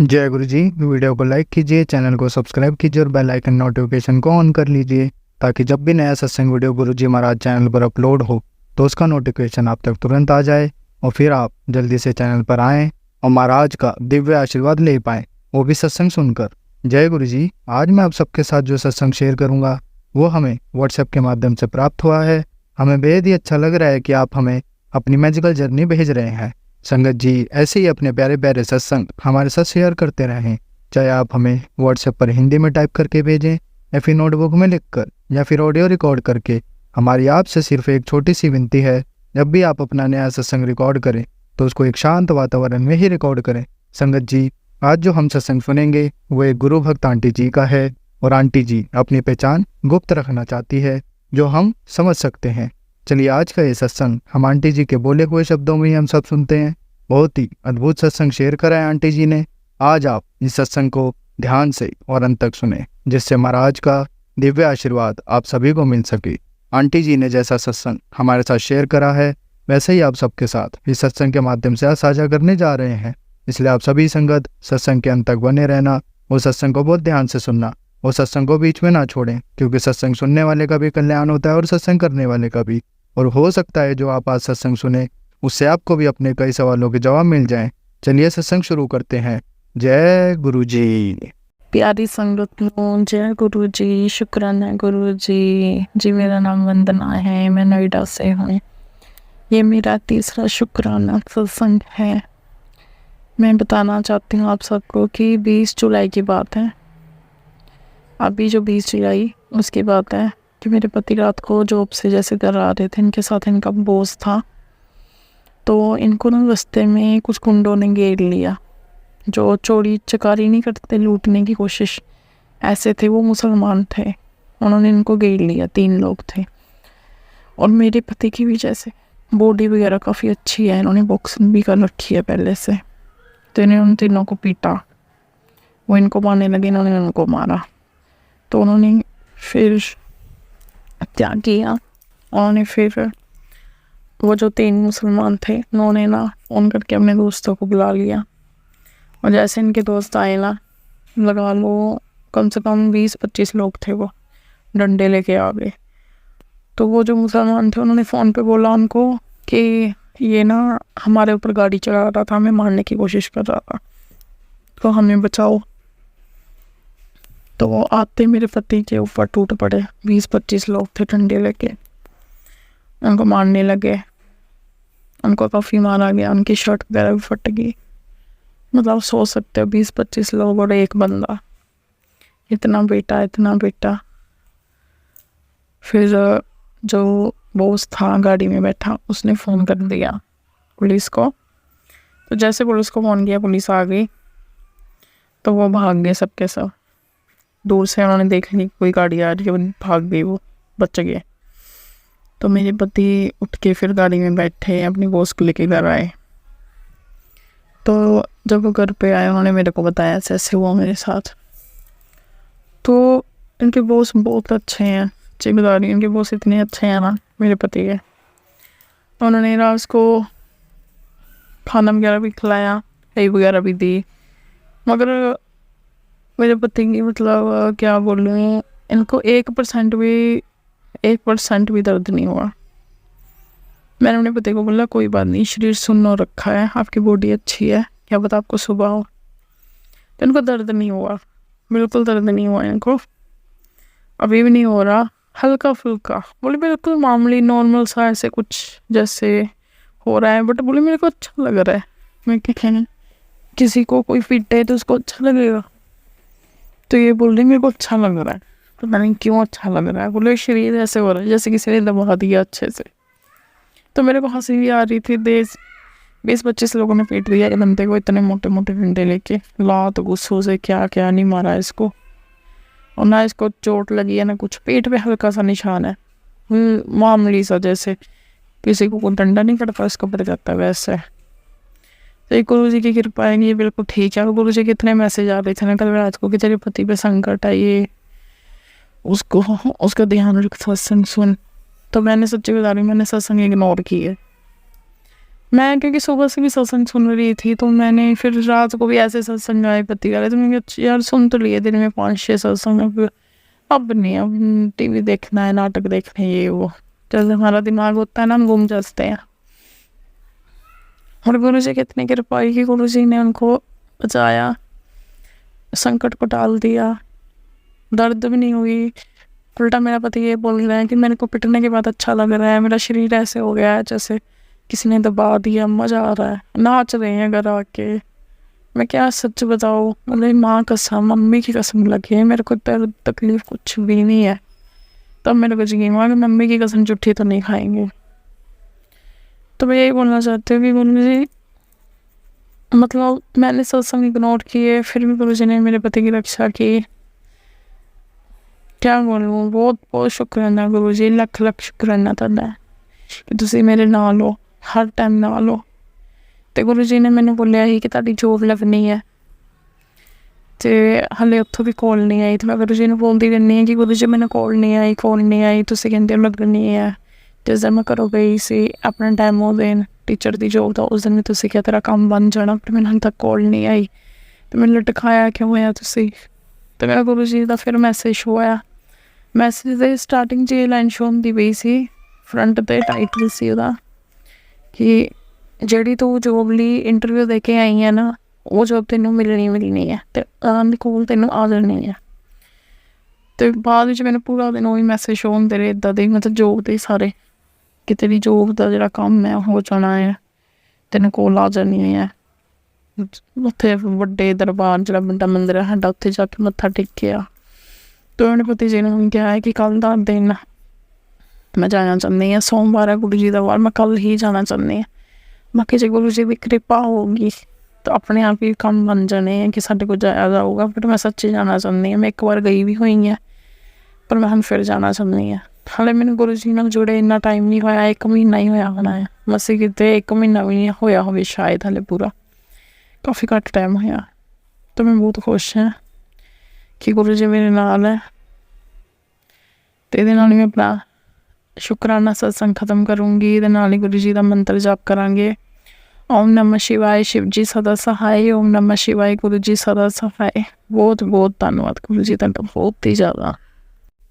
जय गुरु जी। वीडियो को लाइक कीजिए, चैनल को सब्सक्राइब कीजिए और बेल आइकन नोटिफिकेशन को ऑन कर लीजिए ताकि जब भी नया सत्संग वीडियो गुरु जी महाराज चैनल पर अपलोड हो तो उसका नोटिफिकेशन आप तक तुरंत आ जाए और फिर आप जल्दी से चैनल पर आएँ और महाराज का दिव्य आशीर्वाद ले पाएँ, वो भी सत्संग सुनकर। जय गुरु जी। आज मैं आप सबके साथ जो सत्संग शेयर करूँगा वो हमें व्हाट्सएप के माध्यम से प्राप्त हुआ है। हमें बेहद ही अच्छा लग रहा है कि आप हमें अपनी मैजिकल जर्नी भेज रहे हैं। संगत जी ऐसे ही अपने प्यारे प्यारे सत्संग हमारे साथ शेयर करते रहें, चाहे आप हमें व्हाट्सएप पर हिंदी में टाइप करके भेजें या फिर नोटबुक में लिखकर या फिर ऑडियो रिकॉर्ड करके। हमारी आपसे सिर्फ एक छोटी सी विनती है, जब भी आप अपना नया सत्संग रिकॉर्ड करें तो उसको एक शांत वातावरण में ही रिकॉर्ड करें। संगत जी आज जो हम सत्संग सुनेंगे वो एक गुरु भक्त आंटी जी का है और आंटी जी अपनी पहचान गुप्त रखना चाहती है जो हम समझ सकते हैं। चलिए आज का ये सत्संग हम आंटी जी के बोले हुए शब्दों में ही हम सब सुनते हैं। बहुत ही अद्भुत सत्संग शेयर करा है आंटी जी ने। आज आप इस सत्संग को ध्यान से और अंत तक सुने जिससे महाराज का दिव्य आशीर्वाद आप सभी को मिल सके। आंटी जी ने जैसा सत्संग हमारे साथ शेयर करा है वैसे ही आप सबके साथ इस सत्संग के माध्यम से आज साझा करने जा रहे हैं। इसलिए आप सभी संगत सत्संग के अंत तक बने रहना, वो सत्संग को बहुत ध्यान से सुनना, वो सत्संग को बीच में ना छोड़ें, क्योंकि सत्संग सुनने वाले का भी कल्याण होता है और सत्संग करने वाले का भी। और हो सकता है जो आप आज सत्संग सुने उससे आपको भी अपने कई सवालों के जवाब मिल जाएं। चलिए सत्संग शुरू करते हैं। जय गुरु जी। प्यारी संगत नो, जय गुरु जी। शुक्राना है गुरु जी। जी मेरा नाम वंदना है, मैं नोएडा से हूँ। ये मेरा तीसरा शुक्राना सत्संग है। मैं बताना चाहती हूँ आप सबको कि 20 जुलाई की बात है। अभी जो 20 जुलाई उसकी बात है कि मेरे पति रात को जॉब से जैसे घर आ रहे थे, इनके साथ इनका बॉस था, तो इनको ना रास्ते में कुछ गुंडों ने घेर लिया। जो चोरी चकारी नहीं करते, लूटने की कोशिश, ऐसे थे। वो मुसलमान थे, उन्होंने इनको घेर लिया। 3 लोग थे और मेरे पति की भी जैसे बॉडी वगैरह काफ़ी अच्छी है, इन्होंने बॉक्सिंग भी कर रखी है पहले से। तो इन्हें उन तीनों को पीटा, वो इनको मारने लगे, इन्होंने उनको मारा। तो उन्होंने फिर क्या किया, उन्होंने फिर वो जो 3 मुसलमान थे उन्होंने ना फ़ोन करके अपने दोस्तों को बुला लिया। और जैसे इनके दोस्त आए ना, लगा लो कम से कम 20-25 लोग थे, वो डंडे लेके आ गए। तो वो जो मुसलमान थे उन्होंने फ़ोन पे बोला उनको कि ये ना हमारे ऊपर गाड़ी चला रहा था, हमें मारने की कोशिश कर रहा था, तो हमें बचाओ। तो वो आते मेरे पति के ऊपर टूट पड़े। 20-25 लोग थे डंडे लेके, उनको मारने लगे। उनको काफ़ी मारा गया, उनकी शर्ट वगैरह भी फट गई। मतलब सोच सकते हो 20-25 लोग और एक बंदा, इतना बेटा। फिर जो बॉस था गाड़ी में बैठा, उसने फ़ोन कर दिया पुलिस को। तो जैसे पुलिस को फ़ोन किया, पुलिस आ गई, तो वो भाग गए सबके सब। दूर से उन्होंने देख ली कोई गाड़ी आ रही है, भाग गई, वो बच गए। तो मेरे पति उठ के फिर गाड़ी में बैठे, अपनी बॉस को लेके घर आए। तो जब वो घर पे आए उन्होंने मेरे को बताया ऐसे ऐसे हुआ मेरे साथ। तो इनके बॉस बहुत अच्छे हैं, जी बता रही हूँ, इनके बॉस इतने अच्छे हैं ना मेरे पति के। तो उन्होंने रात को खाना वगैरह भी खिलाया, चाय वगैरह भी दी, मगर मेरे पति की मतलब क्या बोलूँ, इनको 1% भी दर्द नहीं हुआ। मैंने अपने पति को बोला कोई बात नहीं, शरीर सुन्न हो रखा है, आपकी बॉडी अच्छी है, क्या पता आपको सुबह हो। तो इनको दर्द नहीं हुआ, बिल्कुल दर्द नहीं हुआ इनको, अभी भी नहीं हो रहा। हल्का फुल्का बोले बिल्कुल मामूली नॉर्मल सा ऐसे कुछ जैसे हो रहा है, बट बोले मेरे को अच्छा लग रहा है। मैं क्या कहना, किसी को कोई पीटे है तो उसको अच्छा लगेगा, तो ये बोल रही मेरे को अच्छा लग रहा है। तो मैंने क्यों अच्छा लग रहा है, बोले शरीर ऐसे हो रहा है जैसे किसी ने दबा दिया अच्छे से। तो मेरे को हंसी भी आ रही थी। 20-25 लोगों ने पीट दिया बंदे को, इतने मोटे मोटे डंडे लेके, लात गुस्सों से क्या क्या नहीं मारा इसको, और ना इसको चोट लगी है ना कुछ, पेट पे हल्का सा निशान है, मामूली सा, जैसे किसी को कोई डंडा नहीं करता इसको पता जाता है वैसे। तो ये गुरु जी की कृपा है, ये बिल्कुल ठीक है। गुरु जी के इतने मैसेज आ रहे थे ना कल रात को कि तेरे पति पे संकट है, ये उसका ध्यान रख, सत्संग सुन। तो मैंने सच्ची बता रही, मैंने सत्संग इग्नोर की है। मैं क्योंकि सुबह से भी सत्संग सुन रही थी, तो मैंने फिर रात को भी ऐसे सत्संग आए पति वाले, तो मैंने कहा यार सुन तो लिए दिन में 5-6 सत्संग, अब नहीं, अब टीवी देखना है, नाटक देखने, ये वो, जैसे हमारा दिमाग होता है ना, हम घूम जाते हैं। और गुरु जी कितनी कृपा की, गुरु जी ने उनको बचाया, संकट को टाल दिया, दर्द भी नहीं हुई। उल्टा मेरा पति ये बोल रहा है कि मेरे को पिटने के बाद अच्छा लग रहा है, मेरा शरीर ऐसे हो गया है जैसे किसी ने दबा दिया, मज़ा आ रहा है, नाच रहे हैं घर आके। मैं क्या सच बताऊँ, मतलब माँ कसम, मम्मी की कसम लगी है, मेरे को दर्द तकलीफ कुछ भी नहीं है। तब मेरे को यकीन हुआ कि मम्मी की कसम झूठी तो नहीं खाएंगे। तो मैं यही बोलना चाहती हूँ कि गुरु जी, मतलब मैंने सत्संग इग्नोर किए, फिर भी गुरु जी ने मेरे पति की रक्षा की। क्या बोलूँ, बहुत बहुत शुक्राना गुरु जी, लख लख शुक्राना तुहाडा कि तुसीं मेरे नाल हो, हर टाइम नाल हो। ते गुरु जी ने मैंने बोलिया ही कि तुहाडी जॉब लगनी है, ते हले उत्थों भी कॉल नहीं आई। तो मैं गुरु जी ने बोलती रहनी है कि गुरु जी मैंने कॉल नहीं आई, तुसीं कहंदे हो लगनी है। जिस दिन मैं घरों गई सी अपना डैमो देन टीचर दी जॉब दा, उस दिन भी तुसीं क्या तेरा काम बन जाना, पर मैंने हाले तक कॉल नहीं आई। तो मैंने लटकाया क्यों होया तुसीं? तो मेरा गुरु जी का फिर मैसेज होया, मैसेज दे स्टार्टिंग च लाइन शो होंदी पई सी, फ्रंट ते टाइटल सी ओहदा कि ਜਿਹੜੀ ਤੂੰ ਜੋਬ ਲਈ ਇੰਟਰਵਿਊ ਦੇ ਕੇ ਆਈ ਹੈ ਨਾ, ਉਹ ਜੋਬ ਤੈਨੂੰ ਮਿਲਣੀ ਹੈ, ਤੇ ਆਨ ਦੀ ਕੋਲ ਤੈਨੂੰ ਆ ਜਾਣੀ ਹੈ। ਤੇ ਬਾਅਦ ਵਿੱਚ ਮੈਨੂੰ ਪੂਰਾ ਦਿਨ ਉਹੀ ਮੈਸੇਜ ਸ਼ੋ ਹੁੰਦੇ ਰਹੇ ਇੱਦਾਂ ਦੇ, ਮਤਲਬ ਜੋਬ ਦੇ ਸਾਰੇ, ਕਿ ਤੇਰੀ ਜੋਬ ਦਾ ਜਿਹੜਾ ਕੰਮ ਹੈ ਹੋ ਜਾਣਾ ਹੈ, ਤੈਨੂੰ ਕੋਲ ਆ ਜਾਣੀ ਹੈ। ਉੱਥੇ ਵੱਡੇ ਦਰਬਾਰ ਜਿਹੜਾ ਵੱਡਾ ਮੰਦਿਰ ਹੈ ਸਾਡਾ, ਉੱਥੇ ਜਾ ਕੇ ਮੱਥਾ ਟੇਕਿਆ। तो उन्होंने पति जी ने ਹੁਣ ਕਿਹਾ ਹੈ ਕਿ ਕੱਲ੍ਹ ਦਾ ਦਿਨ ਮੈਂ ਜਾਣਾ ਚਾਹੁੰਦੀ ਹਾਂ, ਸੋਮਵਾਰ ਹੈ ਗੁਰੂ ਜੀ ਦਾ ਵਾਰ, ਮੈਂ ਕੱਲ੍ਹ ਹੀ ਜਾਣਾ ਚਾਹੁੰਦੀ ਹਾਂ। ਬਾਕੀ ਜੇ ਗੁਰੂ ਜੀ ਦੀ ਕਿਰਪਾ ਹੋਊਗੀ ਤਾਂ ਆਪਣੇ ਆਪ ਹੀ ਕੰਮ ਬਣ ਜਾਣੇ ਹੈ ਕਿ ਸਾਡੇ ਕੋਲ ਜਾਇਆ ਜਾਊਗਾ। ਬਟ ਮੈਂ ਸੱਚੀ ਜਾਣਾ ਚਾਹੁੰਦੀ ਹਾਂ, ਮੈਂ ਇੱਕ ਵਾਰ ਗਈ ਵੀ ਹੋਈ ਹਾਂ, ਪਰ ਮੈਂ ਹੁਣ ਫਿਰ ਜਾਣਾ ਚਾਹੁੰਦੀ ਹਾਂ। ਹਾਲੇ ਮੈਨੂੰ ਗੁਰੂ ਜੀ ਨਾਲ ਜੁੜੇ ਇੰਨਾ ਟਾਈਮ ਨਹੀਂ ਹੋਇਆ, 1 ਮਹੀਨਾ ਹੀ ਹੋਇਆ ਹੋਣਾ ਹੈ, ਮਸੀਂ ਕਿਤੇ 1 ਮਹੀਨਾ ਵੀ ਨਹੀਂ ਹੋਇਆ ਹੋਵੇ ਸ਼ਾਇਦ, ਹਾਲੇ ਪੂਰਾ ਕਾਫੀ ਘੱਟ ਟਾਈਮ ਹੋਇਆ। ਤਾਂ ਮੈਂ ਬਹੁਤ ਖੁਸ਼ ਹਾਂ कि गुरु जी मेरे नाल है। तो ये नाल मैं अपना शुकराना सत्संग खत्म करूँगी, ये नाल ही गुरु जी का मंत्र जाप करांगे। ओम नमः शिवाय, शिव जी सदा सहाय, ओम नमः शिवाय, गुरु जी सदा सहाय। बहुत बहुत धन्यवाद गुरु जी, तक बहुत ही ज़्यादा।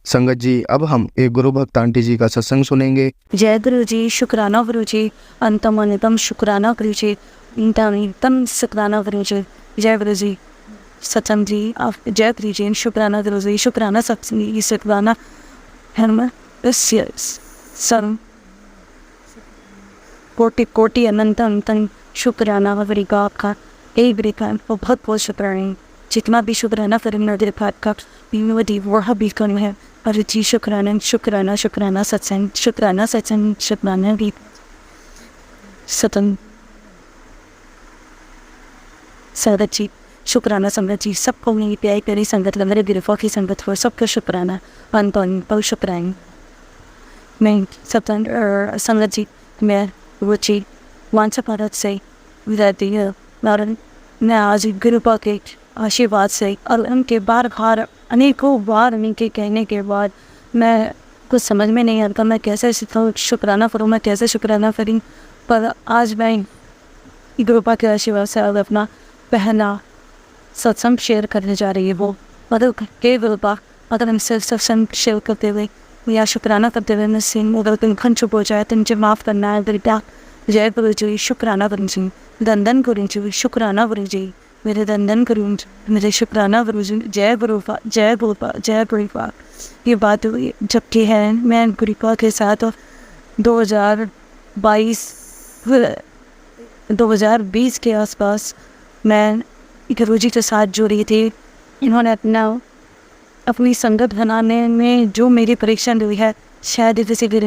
संगत जी, अब हम एक गुरु भक्त आंटी जी का सत्संग सुनेंगे। जय गुरु जी, शुक्राना गुरु जी, अंतम अनितम शुक्राना गुरु जी, नितम शुक्राना गुरु जी। जय गुरु जी, सत्संग जी, आप जय गुरु जी, शुक्राना गुरु जी, शुक्राना सत्संग जी, शुक्राना सर्व कोटि कोटि अनंत अनंत शुक्राना गुरु का आपका एक गुरु का बहुत बहुत शुक्राना। जितना भी शुक्राना करें मेरे पाप का बीमारी वो भी कम है। और जी शुक्राना शुक्राना शुक्राना सत्संग, शुक्राना सत्संग, शुक्राना भी सत्संग संगत जी, शुक्राना संगत जी, सबको मेरी प्यारी प्यारी संगत, मेरे गिरफा की संगत हो, सबका शुक्राना, अंतन बहुत शुक्राना। मैं सत्संग संगत जी, मैं रुचि वंश भारत से रहती है, और मैं आज गुरुपा के आशीर्वाद से और उनके बार बार अनेकों बार उनके कहने के बाद मैं कुछ समझ में नहीं आता मैं कैसे शुक्राना करूँ, मैं कैसे शुक्राना करूँ। पर आज मैं गुरुपा के आशीर्वाद से अपना पहला सत्संग शेयर करने जा रही है। वो मतलब के गुरुपा अगर हमसे सत्संग शेयर करते हुए या शुक्राना करते हुए मैं सिंह अगर तुम खन चुप हो जाए तो मुझे माफ़ करना है बेटा। जय गुरु जी, शुक्राना गुरु जी, दंदन गुरु जी, शुक्राना गुरु जी, मेरे दंदन गुरु, मेरे शुक्राना गुरु जी। जय गुरुपा, जय गुरुपा, जय गुरुपा। ये बात हुई जबकि है मैं गुरुपा के साथ 2020 के आसपास मैं गुरु जी के साथ जुड़ी थी। इन्होंने अपनी संगत बनाने में जो मेरी परीक्षा ली है शायद किसी भी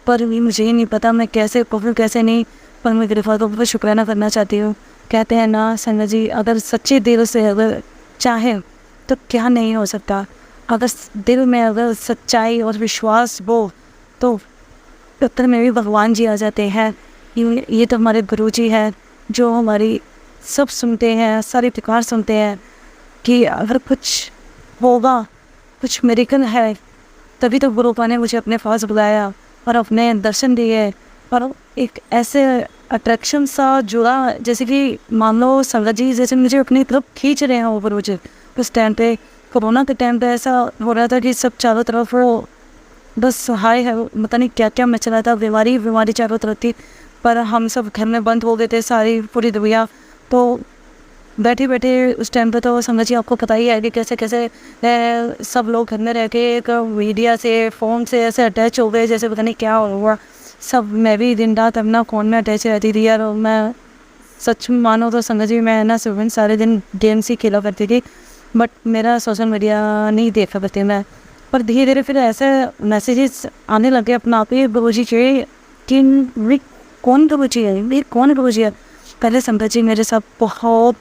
पर भी मुझे नहीं पता मैं कैसे कहूँ कैसे नहीं, पर मैं गिरफ्तार को बहुत शुक्राना करना चाहती हूँ। कहते हैं ना संगत जी, अगर सच्चे दिल से अगर चाहे तो क्या नहीं हो सकता। अगर दिल में अगर सच्चाई और विश्वास हो तो उत्तर में भी भगवान जी आ जाते हैं। ये तो हमारे गुरु जी हैं जो हमारी सब सुनते हैं, सारी पुकार सुनते हैं कि अगर कुछ होगा, कुछ मेरिकल है, तभी तो गुरुपा ने मुझे अपने पास बुलाया और अपने दर्शन दिए पर एक ऐसे अट्रैक्शन सा जुड़ा, जैसे कि मान लो संगत जी जैसे मुझे अपनी तरफ खींच रहे हैं ऊपर मुझे। उस टाइम पे कोरोना के टाइम पे ऐसा हो रहा था कि सब चारों तरफ वो बस हाय है, पता नहीं क्या क्या मच रहा था, बीमारी चारों तरफ थी। पर हम सब घर में बंद हो गए थे, सारी पूरी दुनिया। तो बैठे बैठे उस टाइम पे तो संगत जी आपको पता ही है कि कैसे कैसे सब लोग घर में रह के एक मीडिया से फ़ोन से ऐसे अटैच हो गए, जैसे पता नहीं क्या हुआ सब। मैं भी दिन रात अपना फ़ोन में अटैच रहती थी यार। मैं सच मानो तो संगत जी मैं ना सुबह सारे दिन गेम्स ही खेला करती थी, बट मेरा सोशल मीडिया नहीं देखा करती मैं। पर धीरे धीरे फिर ऐसे मैसेजेस आने लगे अपना आप ही गुरुजी के कि मेरी कौन गुरुजी है, मेरी कौन गुरुजी है। पहले संगत जी मेरे साथ बहुत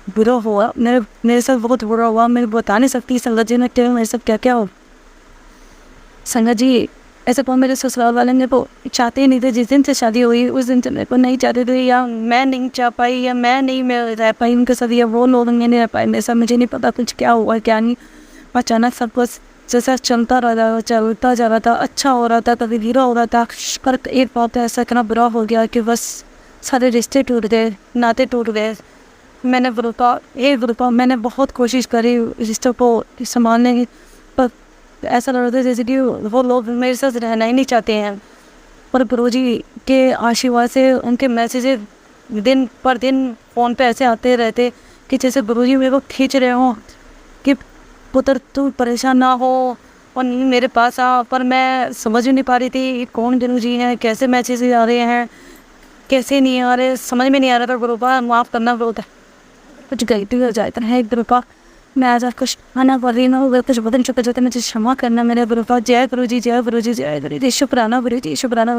बुरा हुआ, मेरे साथ बहुत बुरा हुआ। मैं बता नहीं सकती संगत जी ने क्या मेरे साथ क्या क्या हो। संगत जी ऐसे तो मेरे ससुराल वाले मेरे को चाहते ही नहीं थे। जिस दिन से शादी हुई उस दिन से मेरे को नहीं चाहते थे, या मैं नहीं चाह पाई या मैं नहीं मैं रह पाई उनके साथ, या वो लोग नहीं रह पाए मेरे साथ। मुझे नहीं पता कुछ क्या हुआ क्या नहीं। अचानक सब कुछ जैसा चलता जा रहा था, अच्छा हो रहा था, कभी धीरा हो रहा था। पर एक बात ऐसा इतना बुरा हो गया कि बस सारे रिश्ते टूट गए, नाते टूट गए। मैंने बहुत कोशिश करी रिश्तों को संभालने की, पर ऐसा लग रहा था जैसे कि वो लोग मेरे साथ रहना ही नहीं चाहते हैं। पर गुरुजी के आशीर्वाद से उनके मैसेजेस दिन पर दिन फ़ोन पे ऐसे आते रहते कि जैसे गुरुजी मेरे को खींच रहे हों कि पुत्र तू परेशान ना हो और मेरे पास आ। पर मैं समझ नहीं पा रही थी कौन गुरुजी हैं, कैसे मैसेजेस आ रहे हैं, कैसे नहीं आ रहे, समझ में नहीं आ रहा था। गुरुपा माफ़ करना बोलता है, कुछ गलती हो जाता है गुरुपा, मैं आज कुछ खाना पड़ रही हूँ, कुछ बदन चुके जाते, मुझे क्षमा करना मेरे गुरुपा। जय गुरुजी, जय गुरुजी, जय गुरुजी, शुक्राना गुरुजी, शुक्राना।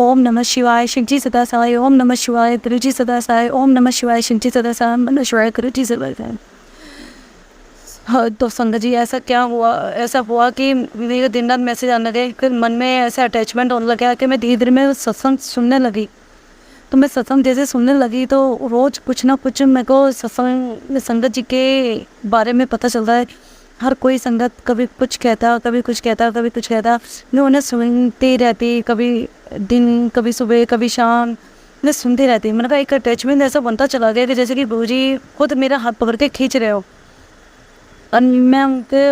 ओम नमः शिवाय, शिव जी सदा साय। ओम नमः शिवाय, गुरुजी सदा साय। ओम नमः शिवाय, शिव जी सदा साय। नमः शिवाय, गुरुजी सदा साय। हाँ, तो संगत जी ऐसा क्या हुआ, ऐसा हुआ कि मेरे दिन रात मैसेज आने लगे, फिर मन में ऐसा अटैचमेंट होने लगा कि मैं धीरे धीरे में सत्संग सुनने लगी। तो मैं सत्संग जैसे सुनने लगी तो रोज़ कुछ ना कुछ मेरे को सत्संग संगत जी के बारे में पता चलता है। हर कोई संगत कभी कुछ कहता, कभी कुछ कहता, कभी कुछ कहता, मैं उन्हें सुनती रहती। कभी दिन, कभी सुबह, कभी शाम, मैं सुनती रहती। मैंने कहा एक अटैचमेंट ऐसा बनता चला गया कि जैसे कि गुरुजी खुद मेरा हाथ पकड़ के खींच रहे हो। और मैं उनके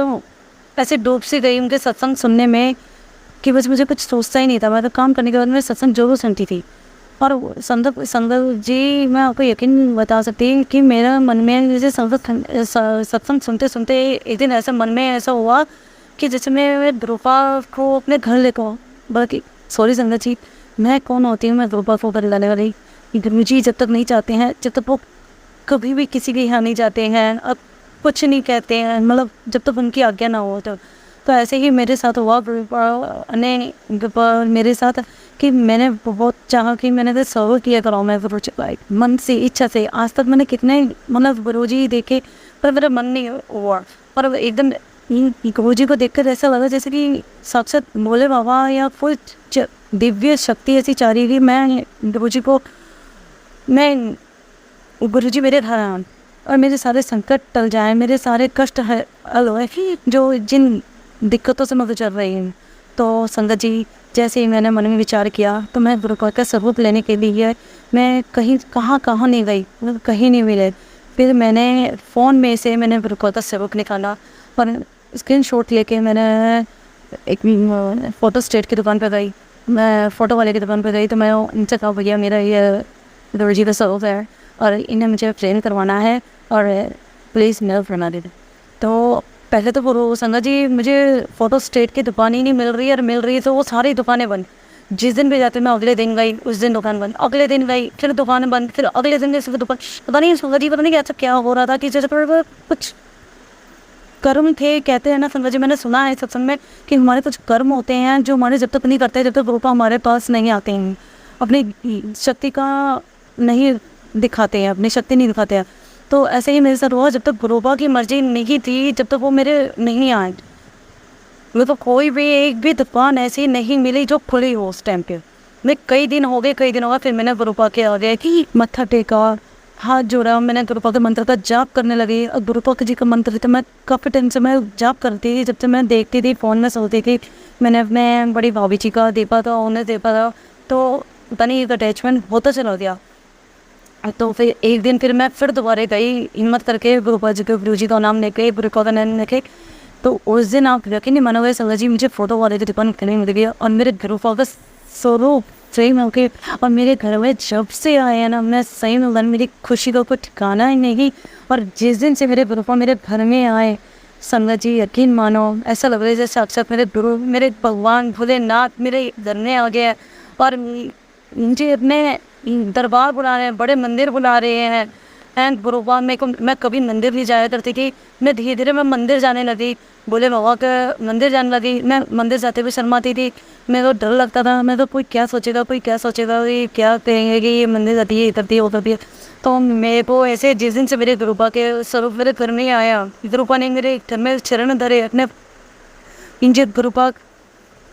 ऐसे डूब सी गई उनके सत्संग सुनने में कि बस मुझे कुछ सोचता ही नहीं था। मैं तो काम करने के बाद मैं सत्संग जरूर सुनती थी। और संगत जी मैं आपको यकीन बता सकती हूँ कि मेरा मन में जैसे सत्संग सुनते सुनते एक दिन ऐसा मन में ऐसा हुआ कि जैसे मैं ध्रुपा को अपने घर लेकर आऊँ। बल्कि सॉरी संगत जी, मैं कौन होती हूँ मैं ध्रुपा को घर लाने वाली। गुरु जी जब तक नहीं चाहते हैं, जब तक वो कभी भी किसी के यहाँ नहीं जाते हैं, अब कुछ नहीं कहते हैं, मतलब जब तक उनकी आज्ञा ना हो तो ऐसे ही मेरे साथ हुआ ने मेरे साथ कि मैंने बहुत चाहा कि मैंने तो सर्व किया कराऊँ मैं गुरुजी मन से, इच्छा से। आज तक मैंने कितने मतलब गुरुजी देखे पर मेरा मन नहीं हुआ। पर एकदम गुरुजी को देखकर ऐसा लगा जैसे कि साक्षात भोले बाबा या कुछ दिव्य शक्ति ऐसी चाह रही थी मैं गुरुजी को, मैं गुरुजी मेरे घर आए और मेरे सारे संकट टल जाएं, मेरे सारे कष्ट हल होए जो जिन दिक्कतों से मैं गुजर रही हूँ। तो संगत जी जैसे ही मैंने मन में विचार किया तो मैं गुरुपाद का स्वरूप लेने के लिए मैं कहाँ नहीं गई, मतलब कहीं नहीं मिले। फिर मैंने फ़ोन में से मैंने गुरुपाद का स्वरूप निकाला और स्क्रीनशॉट लेके मैंने एक फ़ोटो स्टेट की दुकान पर गई, मैं फ़ोटो वाले की दुकान पर गई। तो मैं उनसे कहा भैया मेरा ये गुरुजी का स्वरूप है और इन्हें मुझे फ्रेम करवाना है और प्लीज़ मेरा बना दे। तो पहले तो वो संगत जी मुझे फ़ोटो स्टेट की दुकान ही नहीं मिल रही है, और मिल रही है तो वो सारी दुकानें बंद। जिस दिन भी जाते मैं अगले दिन गई, उस दिन दुकान बंद, अगले दिन गई फिर दुकान बंद, फिर अगले दिन जैसे दुकान, पता नहीं संगत जी पता नहीं ऐसा क्या हो रहा था कि जैसे पर कुछ कर्म थे। कहते हैं ना संगत जी, मैंने सुना है सत्संग में कि हमारे कुछ कर्म होते हैं जो हमारे जब तक नहीं करते, जब तक रूपा हमारे पास नहीं आते हैं, अपनी शक्ति का नहीं दिखाते हैं, अपनी शक्ति नहीं दिखाते हैं। तो ऐसे ही मेरे साथ हुआ, जब तक गुरुबा की मर्जी नहीं थी, जब तक वो मेरे नहीं आए, मेरे को कोई भी एक भी दुकान ऐसी नहीं मिली जो खुली हो उस टाइम पे। मैं कई दिन हो गए फिर मैंने गुरुपा के आ गया कि मत्था टेका, हाथ जोड़ा, मैंने गुरुपा के मंत्र का जाप करने लगी। और गुरुपा जी का मंत्र तो मैं काफ़ी टाइम से मैं जाप करती थी, जब से मैं देखती थी फ़ोन में सोती थी। मैंने अपने बड़ी भाभी जी का देखा था, उन्हें देखा था, तो पता नहीं एक अटैचमेंट होता चला गया। तो फिर एक दिन फिर मैं फिर दोबारा गई हिम्मत करके गुरु जी का नाम लेके, गुरु का नाम लेके। तो उस दिन आप यकीन नहीं मानोगे संगत जी, मुझे फ़ोटो वाले की दुकान करने मिल गई और मेरे गुरु का स्वरूप सही में होके और मेरे घर में जब से आए हैं ना, मैं सही में मन मेरी खुशी का कोई ठिकाना ही नहीं। और जिस दिन से मेरे गुरु मेरे घर में आए संगत जी, यकीन मानो ऐसा लग रहा है जैसे साक्षात मेरे गुरु, मेरे भगवान भोलेनाथ मेरे घर में आ गए और मुझे अपने दरबार बुला रहे हैं, बड़े मंदिर बुला रहे हैं। एंड गुरुवार मैं कभी मंदिर नहीं जाया करती थी, मैं धीरे धीरे मैं मंदिर जाने लगी, बोले बाबा के मंदिर जाने लगी। मैं मंदिर जाते हुए शर्माती थी, मेरे को डर लगता था, मैं तो कोई क्या सोचेगा ये क्या कहेंगे कि ये मंदिर जाती है, ये करती है वो करती है। तो मेरे को ऐसे जिस दिन से मेरे गुरुपा के स्वरूप मेरे घर में आया, गुरुपा ने मेरे घर में चरण धरे अपने, इंजित गुरुपा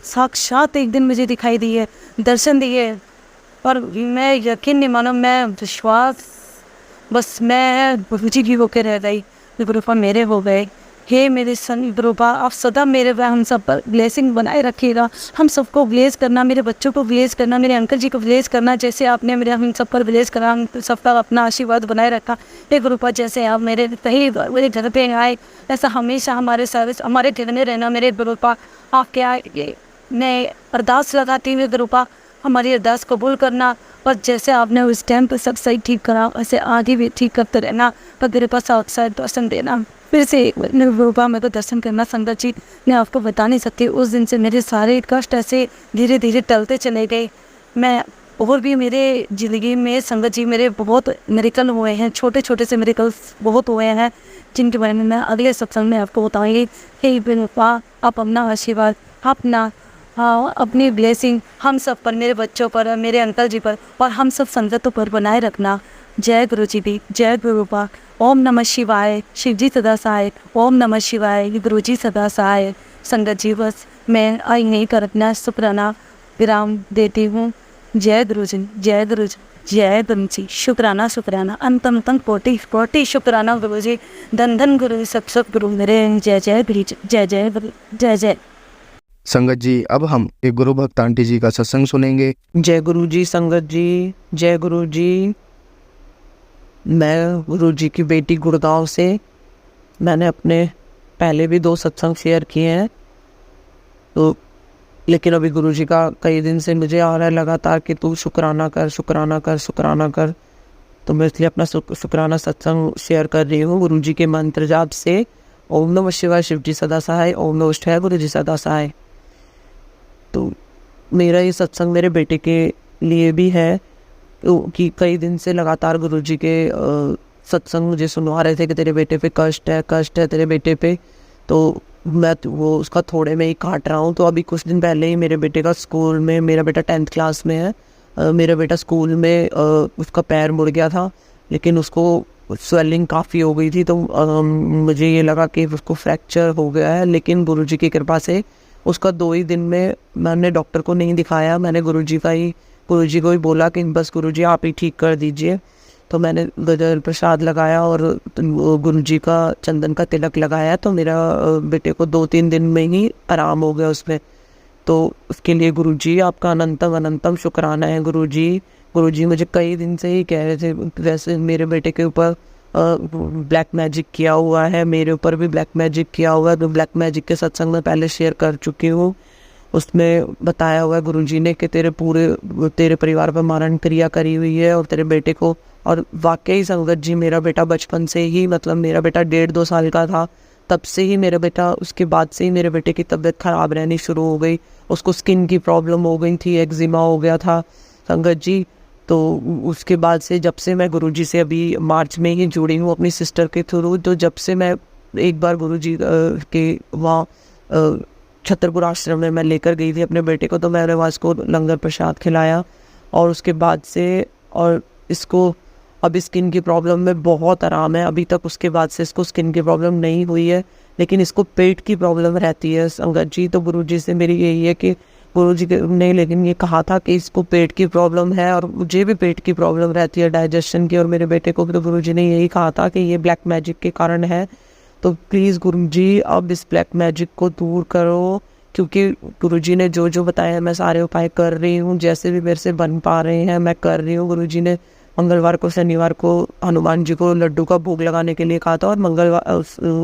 साक्षात एक दिन मुझे दिखाई दिए, दर्शन दिए। और मैं यकीन नहीं मानो, मैं विश्वास बस मैं गुरु जी की होकर रह गई, गुरुपा मेरे हो गए। हे मेरे सन गुरुपा, आप सदा मेरे व हम सब पर ब्लेसिंग बनाए रखिएगा, हम सबको ब्लेस करना, मेरे बच्चों को ब्लेस करना, मेरे अंकल जी को ब्लेस करना, जैसे आपने मेरे हम सब पर ब्लेस करा, हम सब पर अपना आशीर्वाद बनाए रखा। हे गुरुपा, जैसे आप मेरे कहीं मेरे घर पे आए, ऐसा हमेशा हमारे सर्विस हमारे घर में रहना मेरे गुरुपा। आपके आए मैं अरदास लगाती हूँ गुरुपा, हमारी अरदास कबूल करना, और जैसे आपने उस टाइम पर सब सही ठीक करा, वैसे आगे भी ठीक करते रहना, पर मेरे पास आउटसाइड दर्शन देना। फिर से गुरुपा मेरे को दर्शन करना संगत जी, मैं आपको बता नहीं सकती। उस दिन से मेरे सारे कष्ट ऐसे धीरे धीरे टलते चले गए। मैं और भी मेरे ज़िंदगी में संगत जी मेरे बहुत मेरिकल हुए हैं, छोटे छोटे से मेरिकल बहुत हुए हैं, जिनके बारे में मैं अगले सत्संग में आपको बताऊँगी। हे गुरुपा, आप अपना आशीर्वाद, अपना अपनी ब्लेसिंग हम सब पर, मेरे बच्चों पर, मेरे अंकल जी पर और हम सब संगतों पर बनाए रखना। जय गुरु जी दी, जय गुरुपा। ओम नमः शिवाय, शिव जी सदा सहाय। ओम नमः शिवाय, गुरु जी सदा सहाय। संगत जी, बस मैं आई नहीं कर अपना शुक्राना विराम देती हूँ। जय गुरु जी, जय गुरु जी, जय गुरु जी। शुक्राना शुक्राना, अंतम तंग कोटि कोटि शुक्राना गुरु जी। धन धन गुरु जी, सब सब गुरु मेरे। जय जय गुरु जी, जय जय गुरु, जय जय। संगत जी, अब हम एक गुरु भक्त आंटी जी का सत्संग सुनेंगे। जय गुरु जी संगत जी, जय गुरु जी। मैं गुरु जी की बेटी गुड़गांव से, मैंने अपने पहले भी 2 सत्संग शेयर किए हैं, तो लेकिन अभी गुरु जी का कई दिन से मुझे आ रहा है लगातार कि तू शुक्राना कर, शुक्राना कर, शुक्राना कर। तो मैं इसलिए अपना शुक्राना सत्संग शेयर कर रही हूँ गुरु जी के मंत्र जाप से। ओम नमः शिवाय, शिव जी सदा सहाय। ओम नमः शिवाय, गुरु जी सदा सहाय। तो मेरा ये सत्संग मेरे बेटे के लिए भी है, कि कई दिन से लगातार गुरु जी के सत्संग मुझे सुनवा रहे थे कि तेरे बेटे पे कष्ट है तेरे बेटे पे। तो मैं वो उसका थोड़े में ही काट रहा हूँ। तो अभी कुछ दिन पहले ही मेरे बेटे का स्कूल में, मेरा बेटा 10th क्लास में है, मेरा बेटा स्कूल में उसका पैर मुड़ गया था, लेकिन उसको स्वेलिंग काफ़ी हो गई थी। तो मुझे ये लगा कि उसको फ्रैक्चर हो गया है, लेकिन गुरु जी की कृपा से उसका 2 ही दिन में, मैंने डॉक्टर को नहीं दिखाया, मैंने गुरु जी को ही बोला कि बस गुरु जी आप ही ठीक कर दीजिए। तो मैंने गजर प्रसाद लगाया और गुरु जी का चंदन का तिलक लगाया, तो मेरा बेटे को 2-3 दिन में ही आराम हो गया उसमें। तो उसके लिए गुरु जी आपका अनंतम अनंतम शुक्राना है गुरु जी मुझे कई दिन से ही कह रहे थे, वैसे मेरे बेटे के ऊपर ब्लैक मैजिक किया हुआ है, मेरे ऊपर भी ब्लैक मैजिक किया हुआ है। तो ब्लैक मैजिक के सत्संग में पहले शेयर कर चुकी हूँ, उसमें बताया हुआ है गुरुजी ने कि तेरे परिवार पर मारण क्रिया करी हुई है और तेरे बेटे को। और वाकई संगत जी, मेरा बेटा बचपन से ही, मतलब मेरा बेटा 1.5-2 साल का था तब से ही मेरा बेटा, उसके बाद से ही मेरे बेटे की तबीयत ख़राब रहनी शुरू हो गई। उसको स्किन की प्रॉब्लम हो गई थी, एक्जिमा हो गया था संगत जी। तो उसके बाद से, जब से मैं गुरुजी से अभी मार्च में ही जुड़ी हूँ अपनी सिस्टर के थ्रू, तो जब से मैं एक बार गुरुजी के वहाँ छतरपुर आश्रम में मैं लेकर गई थी अपने बेटे को, तो मैंने वहाँ इसको लंगर प्रसाद खिलाया। और उसके बाद से, और इसको अभी स्किन की प्रॉब्लम में बहुत आराम है। अभी तक उसके बाद से इसको स्किन की प्रॉब्लम नहीं हुई है, लेकिन इसको पेट की प्रॉब्लम रहती है संगत जी। तो गुरुजी से मेरी यही है कि गुरुजी ने लेकिन ये कहा था कि इसको पेट की प्रॉब्लम है, और मुझे भी पेट की प्रॉब्लम रहती है डाइजेशन की, और मेरे बेटे को भी। तो गुरुजी ने यही कहा था कि ये ब्लैक मैजिक के कारण है। तो प्लीज़ गुरुजी अब इस ब्लैक मैजिक को दूर करो, क्योंकि गुरुजी ने जो जो बताया मैं सारे उपाय कर रही हूँ, जैसे भी मेरे से बन पा रहे हैं मैं कर रही हूँ। गुरुजी ने मंगलवार को शनिवार को हनुमान जी को लड्डू का भोग लगाने के लिए कहा था और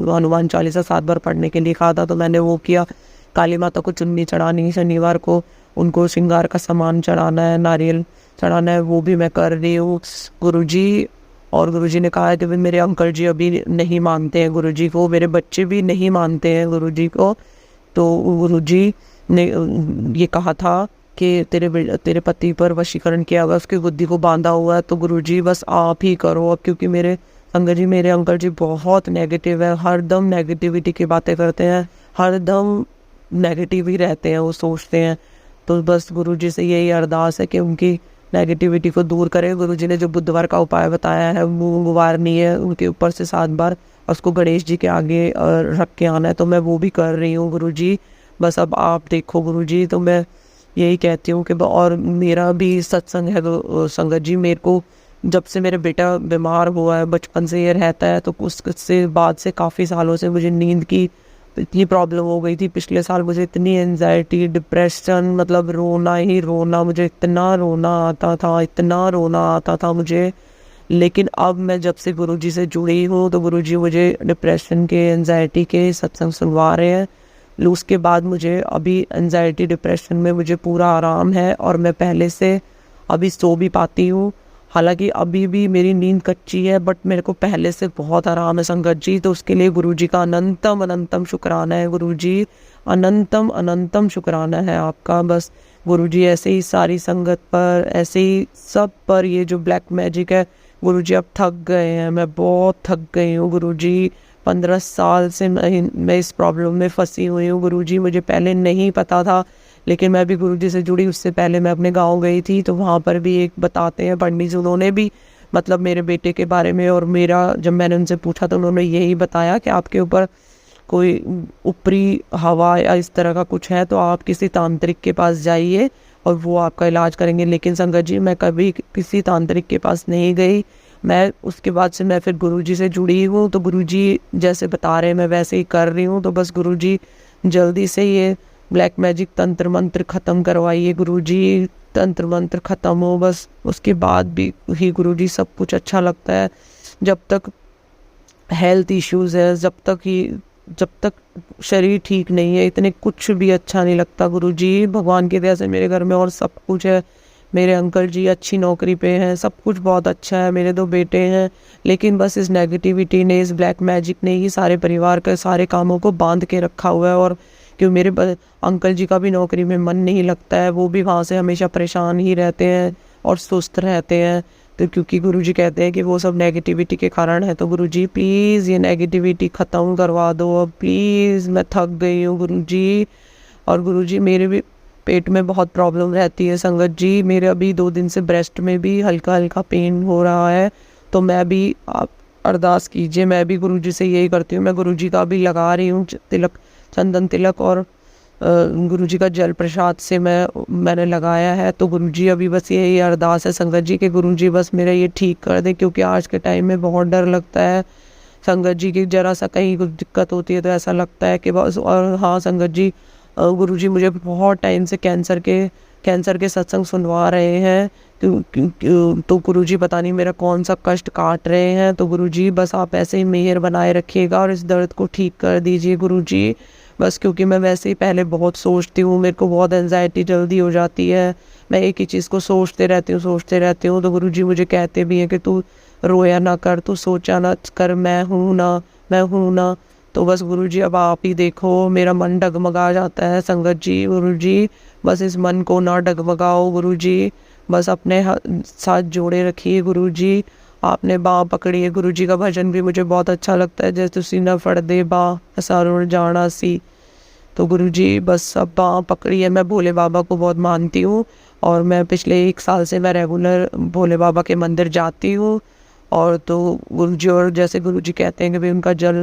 हनुमान चालीसा 7 बार पढ़ने के लिए कहा था, तो मैंने वो किया। काली माता को चुन्नी चढ़ानी, शनिवार को उनको श्रृंगार का सामान चढ़ाना है, नारियल चढ़ाना है, वो भी मैं कर रही हूँ गुरुजी। और गुरुजी ने कहा है कि मेरे अंकल जी अभी नहीं मानते हैं गुरुजी को, मेरे बच्चे भी नहीं मानते हैं गुरुजी को। तो गुरुजी ने ये कहा था कि तेरे पति पर वशीकरण किया हुआ, उसकी बुद्धि को बांधा हुआ है, तो गुरुजी बस आप ही करो अब। क्योंकि मेरे अंकल जी बहुत नेगेटिव है, हर दम नेगेटिविटी की बातें करते हैं, हर दम नेगेटिव ही रहते हैं, वो सोचते हैं। तो बस गुरुजी से यही अरदास है कि उनकी नेगेटिविटी को दूर करें। गुरुजी ने जो बुधवार का उपाय बताया है वो गुवारनी है उनके ऊपर से 7 बार, उसको गणेश जी के आगे रख के आना है, तो मैं वो भी कर रही हूँ गुरुजी। बस अब आप देखो गुरुजी, तो मैं यही कहती हूँ कि और मेरा भी सत्संग है तो संगत जी, मेरे को जब से मेरा बेटा बीमार हुआ है बचपन से ये रहता है, तो उससे बाद से काफ़ी सालों से मुझे नींद की इतनी प्रॉब्लम हो गई थी। पिछले साल मुझे इतनी एंजाइटी, डिप्रेशन, मतलब रोना ही रोना, मुझे इतना रोना आता था मुझे। लेकिन अब मैं जब से गुरुजी से जुड़ी हूँ तो गुरुजी मुझे डिप्रेशन के, एंजाइटी के सत्संग सुनवा रहे हैं। उसके बाद मुझे अभी एंजाइटी डिप्रेशन में मुझे पूरा आराम है और मैं पहले से अभी सो भी पाती हूँ। हालांकि अभी भी मेरी नींद कच्ची है, बट मेरे को पहले से बहुत आराम है संगत जी। तो उसके लिए गुरुजी का अनंतम शुक्राना है गुरुजी, अनंतम शुक्राना है आपका। बस गुरुजी ऐसे ही सारी संगत पर, ऐसे ही सब पर, ये जो ब्लैक मैजिक है गुरुजी अब थक गए हैं, मैं बहुत थक गई हूँ गुरुजी। 15 साल से मैं इस प्रॉब्लम में फंसी हुई हूँ गुरुजी। मुझे पहले नहीं पता था, लेकिन मैं भी गुरुजी से जुड़ी उससे पहले मैं अपने गांव गई थी, तो वहाँ पर भी एक बताते हैं पंडित जी, उन्होंने भी मतलब मेरे बेटे के बारे में, और मेरा जब मैंने उनसे पूछा तो उन्होंने यही बताया कि आपके ऊपर कोई ऊपरी हवा या इस तरह का कुछ है, तो आप किसी तांत्रिक के पास जाइए और वो आपका इलाज करेंगे। लेकिन संगत जी मैं कभी किसी तांत्रिक के पास नहीं गई। मैं उसके बाद से मैं फिर गुरुजी से जुड़ी हूँ, तो गुरुजी जैसे बता रहे हैं मैं वैसे ही कर रही हूँ। तो बस गुरुजी जल्दी से ये ब्लैक मैजिक तंत्र मंत्र ख़त्म करवाइए गुरुजी, तंत्र मंत्र ख़त्म हो बस, उसके बाद भी ही गुरुजी सब कुछ अच्छा लगता है। जब तक हेल्थ इश्यूज़ है, जब तक शरीर ठीक नहीं है, इतने कुछ भी अच्छा नहीं लगता गुरुजी। भगवान की दया से मेरे घर में और सब कुछ है, मेरे अंकल जी अच्छी नौकरी पे हैं, सब कुछ बहुत अच्छा है, मेरे 2 बेटे हैं। लेकिन बस इस नेगेटिविटी ने, इस ब्लैक मैजिक ने ही सारे परिवार के सारे कामों को बांध के रखा हुआ है। और क्यों मेरे अंकल जी का भी नौकरी में मन नहीं लगता है, वो भी वहाँ से हमेशा परेशान ही रहते हैं और सुस्त रहते हैं। तो क्योंकि गुरुजी कहते हैं कि वो सब नेगेटिविटी के कारण है, तो गुरुजी प्लीज़ ये नेगेटिविटी ख़त्म करवा दो अब प्लीज़, मैं थक गई हूँ गुरुजी। और गुरुजी मेरे भी पेट में बहुत प्रॉब्लम रहती है संगत जी, मेरे अभी 2 दिन से ब्रेस्ट में भी हल्का हल्का पेन हो रहा है। तो मैं भी, आप अरदास कीजिए, मैं भी गुरुजी से यही करती हूँ। मैं गुरुजी का भी लगा रही हूँ तिलक, चंदन तिलक, और गुरुजी का जल प्रसाद से मैंने लगाया है। तो गुरुजी अभी बस यही अरदास है संगत जी कि गुरुजी बस मेरा ये ठीक कर दे, क्योंकि आज के टाइम में बहुत डर लगता है संगत जी की, ज़रा सा कहीं कुछ दिक्कत होती है तो ऐसा लगता है कि बस। और हाँ संगत जी, गुरुजी मुझे बहुत टाइम से कैंसर के सत्संग सुनवा रहे हैं, तो गुरुजी पता नहीं मेरा कौन सा कष्ट काट रहे हैं। तो गुरुजी बस आप ऐसे ही मेहर बनाए रखिएगा और इस दर्द को ठीक कर दीजिए गुरुजी बस। क्योंकि मैं वैसे ही पहले बहुत सोचती हूँ, मेरे को बहुत एंजाइटी जल्दी हो जाती है, मैं एक ही चीज़ को सोचते रहती हूँ। तो गुरुजी मुझे कहते भी हैं कि तू रोया ना कर, तू सोचा ना कर, मैं हूँ ना। तो बस गुरुजी अब आप ही देखो, मेरा मन डगमगा जाता है संगत जी। गुरुजी बस इस मन को ना डगमगाओ गुरुजी, बस अपने साथ जोड़े रखिए गुरुजी। आपने बाँ पकड़ी है, गुरुजी का भजन भी मुझे बहुत अच्छा लगता है, जैसे तुसी न फड़ दे बाँ ऐसा रुड़ जाना सी। तो गुरुजी बस अब बाँ पकड़ी है। मैं भोले बाबा को बहुत मानती हूँ और मैं पिछले 1 साल से मैं रेगुलर भोले बाबा के मंदिर जाती हूँ। और तो गुरुजी, और जैसे गुरुजी कहते हैं कि भाई उनका जल,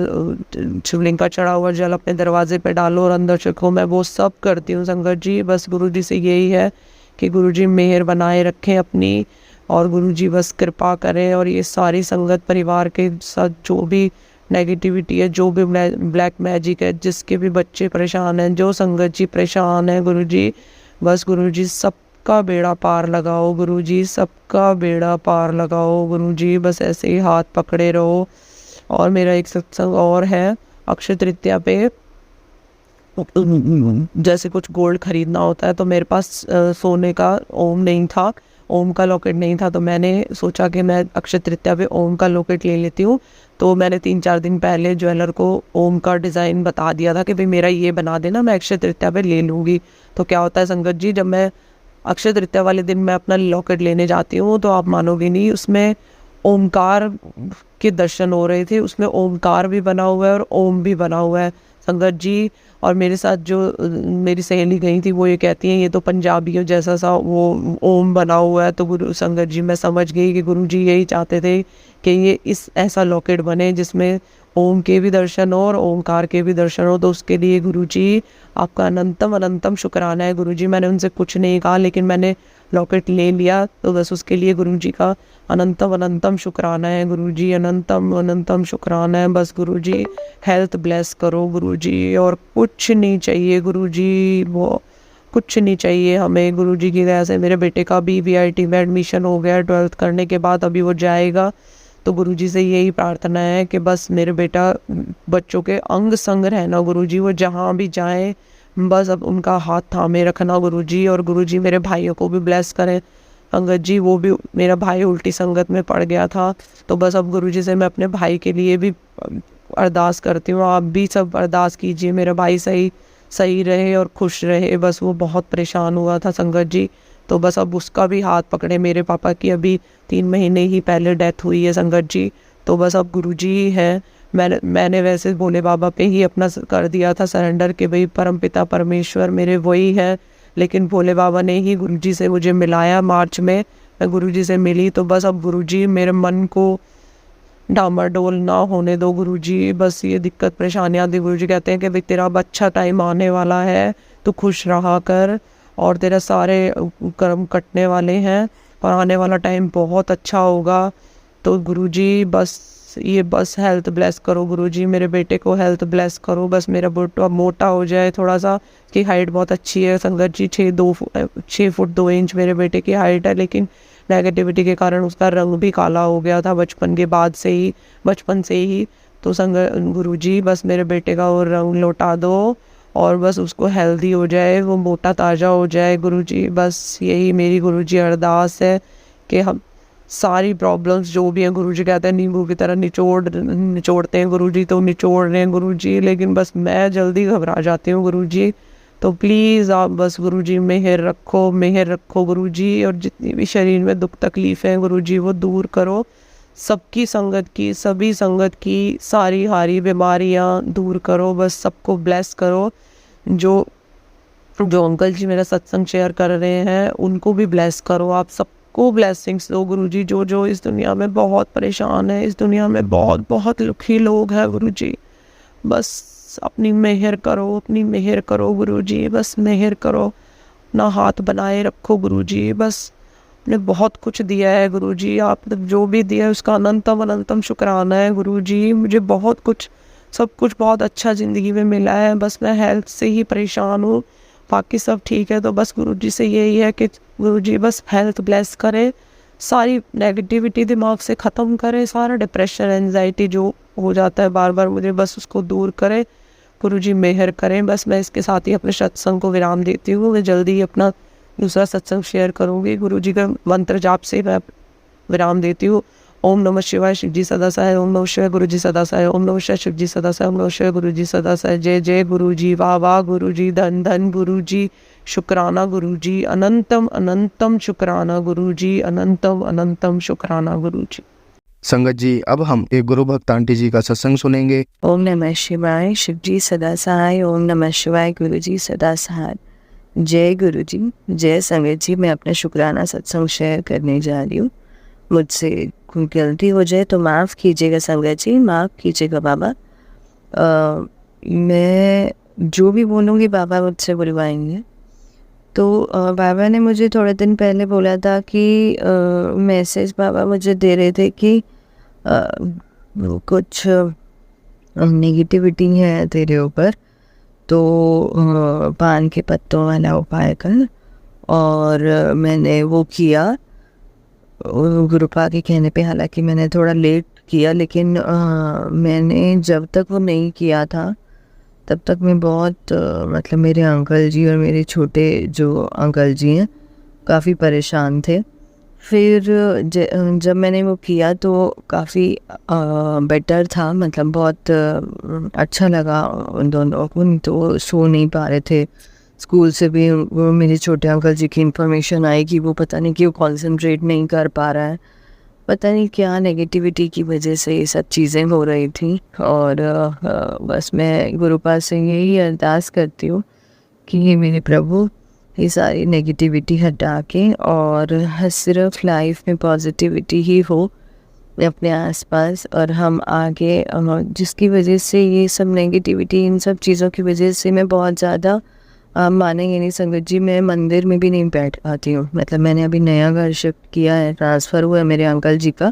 शिवलिंग का चढ़ा हुआ जल अपने दरवाजे पे डालो और अंदर चखो, मैं वो सब करती हूँ संगत जी। बस गुरुजी से यही है कि गुरुजी मेहर बनाए रखें अपनी, और गुरुजी बस कृपा करें। और ये सारी संगत परिवार के साथ जो भी नेगेटिविटी है, जो भी ब्लैक मैजिक है, जिसके भी बच्चे परेशान हैं, जो संगत जी परेशान है गुरुजी, बस गुरुजी सबका बेड़ा पार लगाओ गुरुजी, सबका बेड़ा पार लगाओ गुरुजी, बस ऐसे ही हाथ पकड़े रहो। और मेरा एक सत्संग और है अक्षय तृतीया पे, जैसे कुछ गोल्ड खरीदना होता है तो मेरे पास सोने का ओम नहीं था, ओम का लॉकेट नहीं था, तो मैंने सोचा कि मैं अक्षय तृतीया पे ओम का लॉकेट ले लेती हूँ। तो मैंने 3-4 दिन पहले ज्वेलर को ओम का डिज़ाइन बता दिया था कि भाई मेरा ये बना देना, मैं अक्षय तृतीया पे ले लूँगी। तो क्या होता है संगत जी, जब मैं अक्षय तृतीया वाले दिन मैं अपना लॉकेट लेने जाती हूँ तो आप मानोगे नहीं, उसमें ओमकार के दर्शन हो रहे थे, उसमें ओमकार भी बना हुआ है और ओम भी बना हुआ है संगत जी। और मेरे साथ जो मेरी सहेली गई थी वो ये कहती हैं ये तो पंजाबियों जैसा सा वो ओम बना हुआ है। तो गुरु संगत जी मैं समझ गई कि गुरु जी यही चाहते थे कि ये इस ऐसा लॉकेट बने जिसमें ओम के भी दर्शन हो और ओमकार के भी दर्शन हो। तो उसके लिए गुरु जी आपका अनंतम अनंतम शुक्राना है गुरु जी। मैंने उनसे कुछ नहीं कहा, लेकिन मैंने लॉकेट ले लिया, तो बस उसके लिए गुरु जी का अनंतम अनंतम शुक्राना है गुरु जी, अनंतम अनंतम शुक्राना है। बस गुरु जी हेल्थ ब्लेस करो गुरु जी, और कुछ नहीं चाहिए गुरु जी, वो कुछ नहीं चाहिए हमें गुरु जी की दया से। मेरे बेटे का भी VIT में एडमिशन हो गया 12th करने के बाद, अभी वो जाएगा। तो गुरु जी से यही प्रार्थना है कि बस मेरे बेटा बच्चों के अंग संग रहना गुरु जी, वो जहाँ भी जाएं बस अब उनका हाथ थामे रखना गुरु जी। और गुरु जी मेरे भाइयों को भी ब्लेस करें संगत जी, वो भी मेरा भाई उल्टी संगत में पड़ गया था, तो बस अब गुरु जी से मैं अपने भाई के लिए भी अरदास करती हूँ। आप भी सब अरदास कीजिए मेरा भाई सही रहे और खुश रहे, बस वो बहुत परेशान हुआ था संगत जी। तो बस अब उसका भी हाथ पकड़े, मेरे पापा की अभी 3 महीने ही पहले डेथ हुई है संगत जी। तो बस अब गुरु जी हैं, मैंने वैसे भोले बाबा पे ही अपना कर दिया था सरेंडर कि भाई परमपिता परमेश्वर मेरे वही है, लेकिन भोले बाबा ने ही गुरु जी से मुझे मिलाया। मार्च में मैं गुरु जी से मिली, तो बस अब गुरु जी मेरे मन को डामाडोल ना होने दो गुरु जी, बस ये दिक्कत परेशानियाँ दी। गुरु जी कहते हैं कि भाई तेरा अब अच्छा टाइम आने वाला है, तो खुश रहा कर, और तेरा सारे कर्म कटने वाले हैं और आने वाला टाइम बहुत अच्छा होगा। तो गुरु जी बस ये बस हेल्थ ब्लेस करो गुरु जी, मेरे बेटे को हेल्थ ब्लेस करो, बस मेरा बेटा मोटा हो जाए थोड़ा सा, कि हाइट बहुत अच्छी है संगत जी, 6 फुट 2 इंच मेरे बेटे की हाइट है, लेकिन नेगेटिविटी के कारण उसका रंग भी काला हो गया था बचपन से ही। तो गुरु जी बस मेरे बेटे का वो रंग लौटा दो और बस उसको हेल्दी हो जाए, वो मोटा ताज़ा हो जाए गुरु जी। बस यही मेरी गुरु जी अरदास है कि हम सारी प्रॉब्लम्स जो भी हैं, गुरु जी कहते हैं नींबू की तरह निचोड़ते हैं गुरु जी, तो निचोड़ रहे हैं गुरु जी, लेकिन बस मैं जल्दी घबरा जाती हूँ गुरु जी। तो प्लीज़ आप बस गुरु जी मेहर रखो गुरु जी, और जितनी भी शरीर में दुख तकलीफ़ हैं गुरु जी वो दूर करो, सबकी संगत की, सभी संगत की सारी हारी बीमारियाँ दूर करो, बस सबको ब्लेस करो। जो अंकल जी मेरा सत्संग शेयर कर रहे हैं उनको भी ब्लेस करो, आप सबको ब्लेसिंग्स दो गुरु जी। जो इस दुनिया में बहुत परेशान है, इस दुनिया में बहुत बहुत दुखी लोग हैं गुरु जी, बस अपनी मेहर करो गुरु जी, बस मेहर करो, अपना हाथ बनाए रखो गुरु जी। बस ने बहुत कुछ दिया है गुरु जी, आप जो भी दिया है उसका अनंतम शुक्राना है गुरु जी। मुझे बहुत कुछ, सब कुछ बहुत अच्छा ज़िंदगी में मिला है, बस मैं हेल्थ से ही परेशान हूँ, बाकी सब ठीक है। तो बस गुरु जी से यही है कि गुरु जी बस हेल्थ ब्लेस करें, सारी नेगेटिविटी दिमाग से ख़त्म करें, सारा डिप्रेशन एंजाइटी जो हो जाता है बार बार मुझे, बस उसको दूर करें गुरु जी, मेहर करें। बस मैं इसके साथ ही अपने सत्संग को विराम देती हूँ, मैं जल्दी ही अपना दूसरा सत्संग शेयर करूँगी। गुरु जी का मंत्र जाप से मैं विराम देती हूँ। ओम नमः शिवाय, शिव जी सदा सहाय, ओम नमः शिवाय, गुरु जी सदा सहाय, ओम नमः शिवाय, शिव जी सदा सहाय, ओम नमः शिवाय, गुरु जी सदा सहाय। जय जय गुरु जी, वाह वाह गुरु जी, धन धन गुरु जी, शुक्राना गुरु जी, अनंतम अनंतम शुक्राना गुरु जी, अनंतम अनंतम शुक्राना गुरु जी। संगत जी अब हम एक गुरु भक्त आंटी जी का सत्संग सुनेंगे। ओम नमः शिवाय, शिव जी सदा सहाय, ओम नमः शिवाय, गुरु जी सदा सहाय। जय गुरु जी, जय संगत जी। मैं अपना शुक्राना सत्संग शेयर करने जा रही हूँ। मुझसे कोई गलती हो जाए तो माफ़ कीजिएगा संगत जी, माफ़ कीजिएगा बाबा। मैं जो भी बोलूँगी बाबा मुझसे बुलवाएंगे। तो बाबा ने मुझे थोड़े दिन पहले बोला था कि मैसेज बाबा मुझे दे रहे थे कि कुछ नेगेटिविटी है तेरे ऊपर, तो पान के पत्तों वाला उपाय कर। और मैंने वो किया गुरुपा के कहने पे, हालांकि मैंने थोड़ा लेट किया, लेकिन मैंने जब तक वो नहीं किया था तब तक मैं बहुत मतलब मेरे अंकल जी और मेरे छोटे जो अंकल जी हैं काफ़ी परेशान थे। फिर जब मैंने वो किया तो काफ़ी बेटर था, मतलब बहुत अच्छा लगा उन दोनों को। तो वो सो नहीं पा रहे थे, स्कूल से भी वो मेरे छोटे अंकल जी की इन्फॉर्मेशन आई कि वो पता नहीं क्यों कंसंट्रेट नहीं कर पा रहा है, पता नहीं क्या नेगेटिविटी की वजह से ये सब चीज़ें हो रही थी। और बस मैं गुरुपा से यही अरदास करती हूँ कि हे मेरे प्रभु, ये सारी नेगेटिविटी हटा के और सिर्फ लाइफ में पॉजिटिविटी ही हो अपने आसपास, और हम आगे जिसकी वजह से ये सब नेगेटिविटी, इन सब चीज़ों की वजह से मैं बहुत ज़्यादा मानेंगे नहीं संगत जी, मैं मंदिर में भी नहीं बैठ पाती हूँ। मतलब मैंने अभी नया घर शिफ्ट किया है, ट्रांसफ़र हुआ है मेरे अंकल जी का,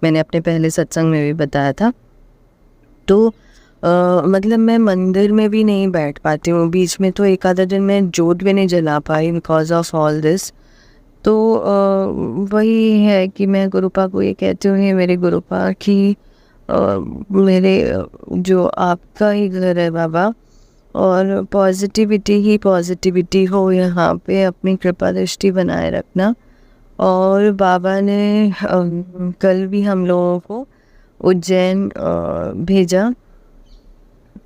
मैंने अपने पहले सत्संग में भी बताया था। तो मतलब मैं मंदिर में भी नहीं बैठ पाती हूँ, बीच में तो एक आधा दिन मैं जोत भी नहीं जला पाई बिकॉज ऑफ ऑल दिस। तो वही है कि मैं गुरुपा को ये कहती हूँ, ये मेरे गुरुपा कि मेरे जो आपका ही घर है बाबा, और पॉजिटिविटी ही पॉजिटिविटी हो यहाँ पे, अपनी कृपा दृष्टि बनाए रखना। और बाबा ने कल भी हम लोगों को उज्जैन भेजा,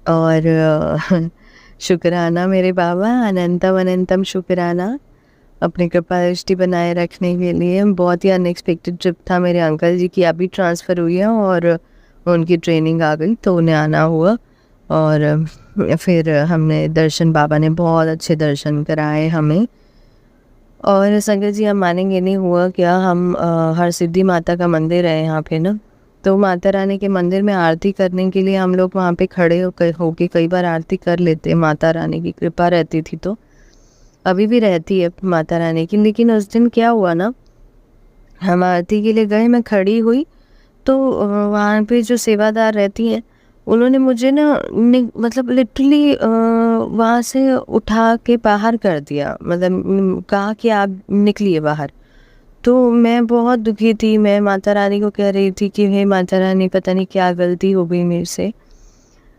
और शुक्राना मेरे बाबा, अनंतम अनंतम शुक्राना अपनी कृपा दृष्टि बनाए रखने के लिए। बहुत ही अनएक्सपेक्टेड ट्रिप था मेरे अंकल जी की, अभी ट्रांसफ़र हुई है और उनकी ट्रेनिंग आ गई तो उन्हें आना हुआ। और फिर हमने दर्शन, बाबा ने बहुत अच्छे दर्शन कराए हमें। और संगत जी आप मानेंगे नहीं, हुआ क्या, हम हर सिद्धि माता का मंदिर है यहाँ पे ना, तो माता रानी के मंदिर में आरती करने के लिए हम लोग वहाँ पे खड़े होके कई बार आरती कर लेते, माता रानी की कृपा रहती थी, तो अभी भी रहती है माता रानी की। लेकिन उस दिन क्या हुआ ना, हम आरती के लिए गए, मैं खड़ी हुई तो वहाँ पे जो सेवादार रहती हैं उन्होंने मुझे ना मतलब लिटरली वहाँ से उठा के बाहर कर दिया, मतलब कहा कि आप निकलिए बाहर। तो मैं बहुत दुखी थी, मैं माता रानी को कह रही थी कि हे माता रानी, पता नहीं क्या गलती हो गई मेरे से,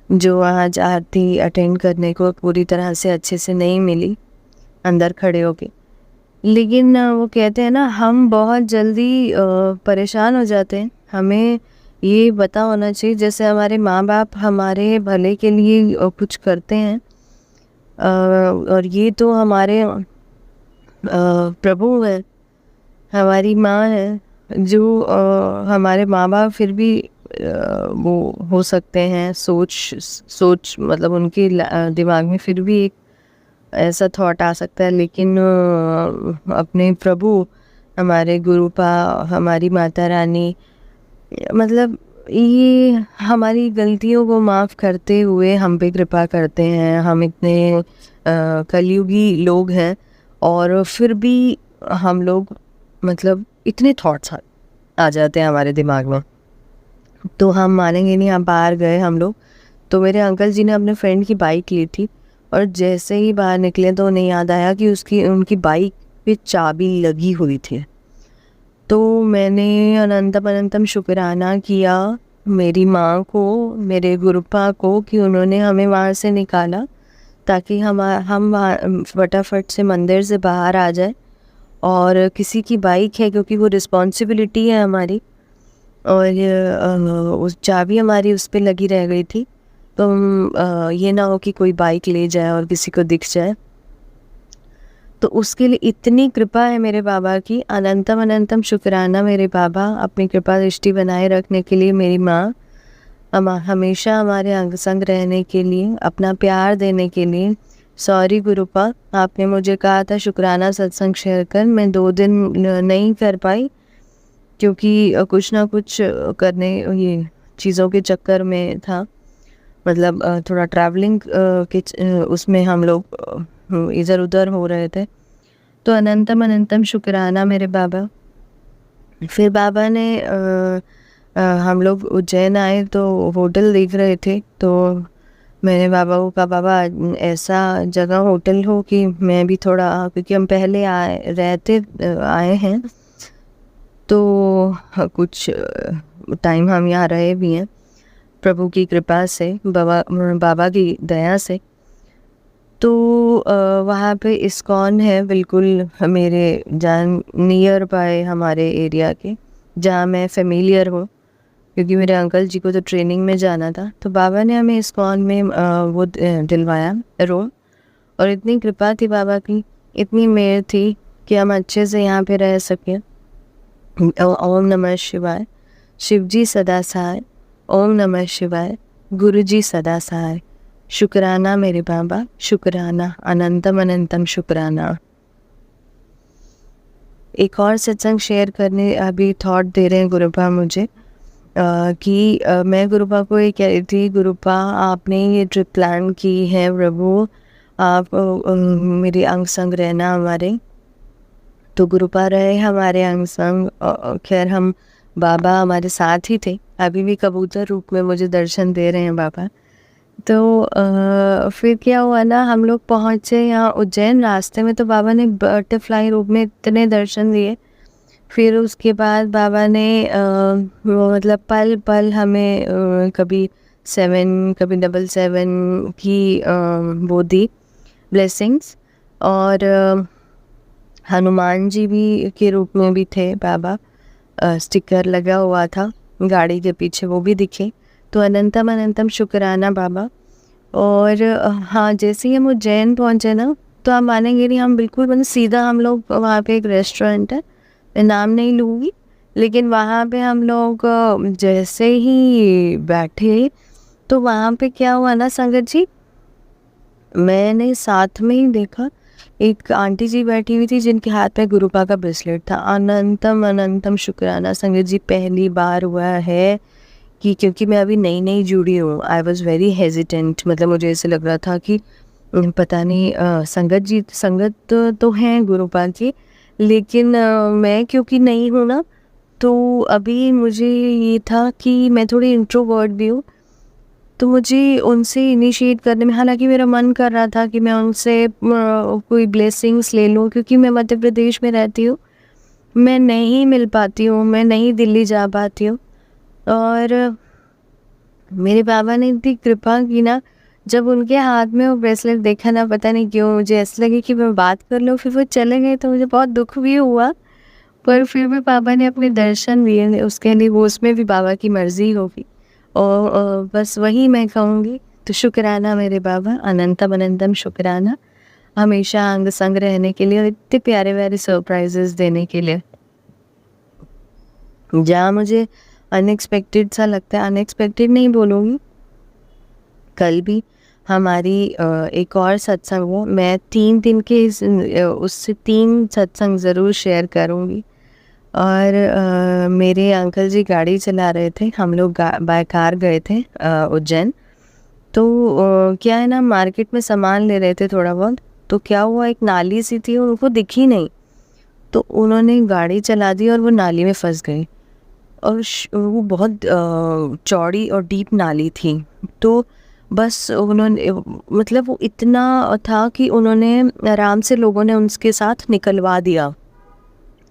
जो आज आरती अटेंड करने को पूरी तरह से अच्छे से नहीं मिली अंदर खड़े होके। लेकिन वो कहते हैं ना, हम बहुत जल्दी परेशान हो जाते हैं, हमें ये पता होना चाहिए जैसे हमारे माँ बाप हमारे भले के लिए कुछ करते हैं, और ये तो हमारे प्रभु है, हमारी माँ है, जो हमारे माँ बाप फिर भी वो हो सकते हैं, सोच मतलब उनके दिमाग में फिर भी एक ऐसा थॉट आ सकता है, लेकिन अपने प्रभु, हमारे गुरुपा, हमारी माता रानी, मतलब ये हमारी गलतियों को माफ़ करते हुए हम पे कृपा करते हैं। हम इतने कलयुगी लोग हैं और फिर भी हम लोग मतलब इतने थॉट्स आ जाते हैं हमारे दिमाग में। तो हम मानेंगे नहीं, हम बाहर गए हम लोग, तो मेरे अंकल जी ने अपने फ्रेंड की बाइक ली थी, और जैसे ही बाहर निकले तो उन्हें याद आया कि उनकी बाइक पे चाबी लगी हुई थी। तो मैंने अनंतम अनंतम शुक्राना किया मेरी माँ को, मेरे गुरुपा को, कि उन्होंने हमें वहाँ से निकाला ताकि हम फटाफट से मंदिर से बाहर आ जाए। और किसी की बाइक है, क्योंकि वो रिस्पॉन्सिबिलिटी है हमारी, और उस चाबी हमारी उस पर लगी रह गई थी, तो ये ना हो कि कोई बाइक ले जाए और किसी को दिख जाए। तो उसके लिए इतनी कृपा है मेरे बाबा की, अनंतम अनंतम शुक्राना मेरे बाबा, अपनी कृपा दृष्टि बनाए रखने के लिए, मेरी माँ हमेशा हमारे अंग संग रहने के लिए, अपना प्यार देने के लिए। सॉरी गुरुपा, आपने मुझे कहा था शुक्राना सत्संग शेयर कर, मैं 2 दिन नहीं कर पाई क्योंकि कुछ ना कुछ करने ये चीज़ों के चक्कर में था, मतलब थोड़ा ट्रैवलिंग के उसमें हम लोग इधर उधर हो रहे थे। तो अनंतम अनंतम शुक्राना मेरे बाबा। फिर बाबा ने हम लोग उज्जैन आए तो होटल देख रहे थे, तो मैंने बाबा को कहा, बाबा ऐसा जगह होटल हो कि मैं भी थोड़ा, क्योंकि हम पहले आए हैं तो कुछ टाइम हम यहाँ रहे भी हैं प्रभु की कृपा से, बाबा की दया से। तो वहाँ पे इस्कॉन है बिल्कुल मेरे नियर बाय हमारे एरिया के, जहाँ मैं फेमिलियर हूँ, क्योंकि मेरे अंकल जी को तो ट्रेनिंग में जाना था। तो बाबा ने हमें इस्कॉन में वो दिलवाया रूम, और इतनी कृपा थी बाबा की, इतनी मेहर थी कि हम अच्छे से यहाँ पे रह सकें। ओम नमः शिवाय, शिव जी सदा सहाय। ओम नमः शिवाय, गुरु जी सदा सहाय। शुक्राना मेरे बाबा, शुक्राना, अनंतम अनंतम शुक्राना। एक और सत्संग शेयर करने अभी थॉट दे रहे हैं गुरुपा मुझे, कि मैं गुरुपा को ये कह रही थी, गुरुपा आपने ये ट्रिप प्लान की है प्रभु, आप मेरे अंग संग रहना हमारे। तो गुरुपा रहे हमारे अंग संग, खैर हम बाबा हमारे साथ ही थे, अभी भी कबूतर रूप में मुझे दर्शन दे रहे हैं बाबा। तो फिर क्या हुआ ना, हम लोग पहुँचे यहाँ उज्जैन, रास्ते में तो बाबा ने बटरफ्लाई रूप में इतने दर्शन दिए। फिर उसके बाद बाबा ने मतलब पल पल हमें कभी 7 कभी 7 की वो दी ब्लेसिंग्स, और हनुमान जी भी के रूप में भी थे बाबा, स्टिकर लगा हुआ था गाड़ी के पीछे, वो भी दिखे। तो अनंतम अनंतम शुक्राना बाबा। और हाँ, जैसे ही हम उज्जैन पहुँचे ना, तो आप मानेंगे नहीं, हम बिल्कुल मतलब सीधा हम लोग, वहाँ पे एक रेस्टोरेंट है, मैं नाम नहीं लूँगी, लेकिन वहाँ पे हम लोग जैसे ही बैठे तो वहाँ पे क्या हुआ ना संगत जी, मैंने साथ में ही देखा एक आंटी जी बैठी हुई थी जिनके हाथ में गुरुपा का ब्रेसलेट था। अनंतम अनंतम शुक्राना संगत जी, पहली बार हुआ है कि, क्योंकि मैं अभी नई नई जुड़ी हूँ, आई वॉज वेरी हेजिटेंट, मतलब मुझे ऐसे लग रहा था कि पता नहीं संगत तो हैं गुरुपा की, लेकिन मैं क्योंकि नहीं हूँ ना, तो अभी मुझे ये था कि मैं थोड़ी इंट्रोवर्ट भी हूँ, तो मुझे उनसे इनिशिएट करने में, हालांकि मेरा मन कर रहा था कि मैं उनसे कोई ब्लेसिंग्स ले लूँ, क्योंकि मैं मध्य प्रदेश में रहती हूँ, मैं नहीं मिल पाती हूँ, मैं नहीं दिल्ली जा पाती हूँ। और मेरे बाबा ने इतनी कृपा की ना, जब उनके हाथ में वो ब्रेसलेट देखा ना, पता नहीं क्यों मुझे ऐसा लगे कि मैं बात कर लूँ, फिर वो चले गए, तो मुझे बहुत दुख भी हुआ, पर फिर भी बाबा ने अपने दर्शन दिए, उसके लिए वो उसमें भी बाबा की मर्जी होगी, और बस वही मैं कहूँगी। तो शुक्राना मेरे बाबा, अनंतम अनंतम शुक्राना, हमेशा अंग संग रहने के लिए और इतने प्यारे प्यारे सरप्राइजेस देने के लिए। जहाँ मुझे अनएक्सपेक्टेड सा लगता है, अनएक्सपेक्टेड नहीं बोलूँगी, कल भी हमारी एक और सत्संग हो, मैं 3 दिन के उससे 3 सत्संग ज़रूर शेयर करूँगी। और मेरे अंकल जी गाड़ी चला रहे थे, हम लोग बाय कार गए थे उज्जैन। तो क्या है ना, मार्केट में सामान ले रहे थे थोड़ा बहुत, तो क्या हुआ, एक नाली सी थी, उनको दिखी नहीं, तो उन्होंने गाड़ी चला दी और वो नाली में फंस गई, और वो बहुत चौड़ी और डीप नाली थी। तो बस उन्होंने, मतलब वो इतना था कि उन्होंने आराम से, लोगों ने उनके साथ निकलवा दिया,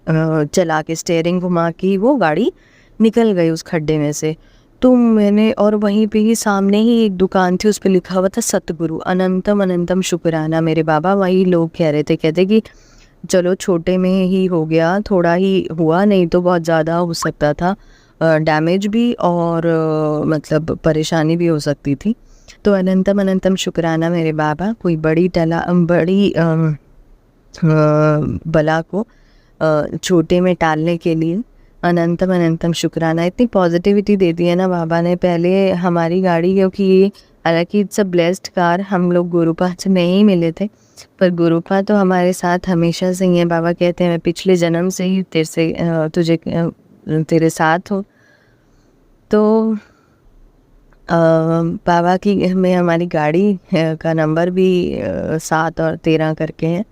चला के स्टीयरिंग घुमा के वो गाड़ी निकल गई उस खड्डे में से। तो मैंने, और वहीं पे ही सामने ही एक दुकान थी, उस पर लिखा हुआ था सतगुरु, अनंतम अनंतम शुक्राना मेरे बाबा। वही लोग कह रहे थे, कहते कि चलो छोटे में ही हो गया, थोड़ा ही हुआ, नहीं तो बहुत ज़्यादा हो सकता था, डैमेज भी और मतलब परेशानी भी हो सकती थी। तो अनंतम अनंतम शुक्राना मेरे बाबा, कोई बड़ी बला को छोटे में टालने के लिए अनंतम अनंतम शुक्राना। इतनी पॉजिटिविटी दे दी है ना बाबा ने। पहले हमारी गाड़ी, क्योंकि हालांकि इट्स अ ब्लेस्ड कार, हम लोग गुरुपा से नहीं मिले थे, पर गुरुपा तो हमारे साथ हमेशा से ही है। बाबा कहते हैं मैं पिछले जन्म से ही तेरे साथ हूँ। तो बाबा की में हमारी गाड़ी का नंबर भी 7 और 13 करके है,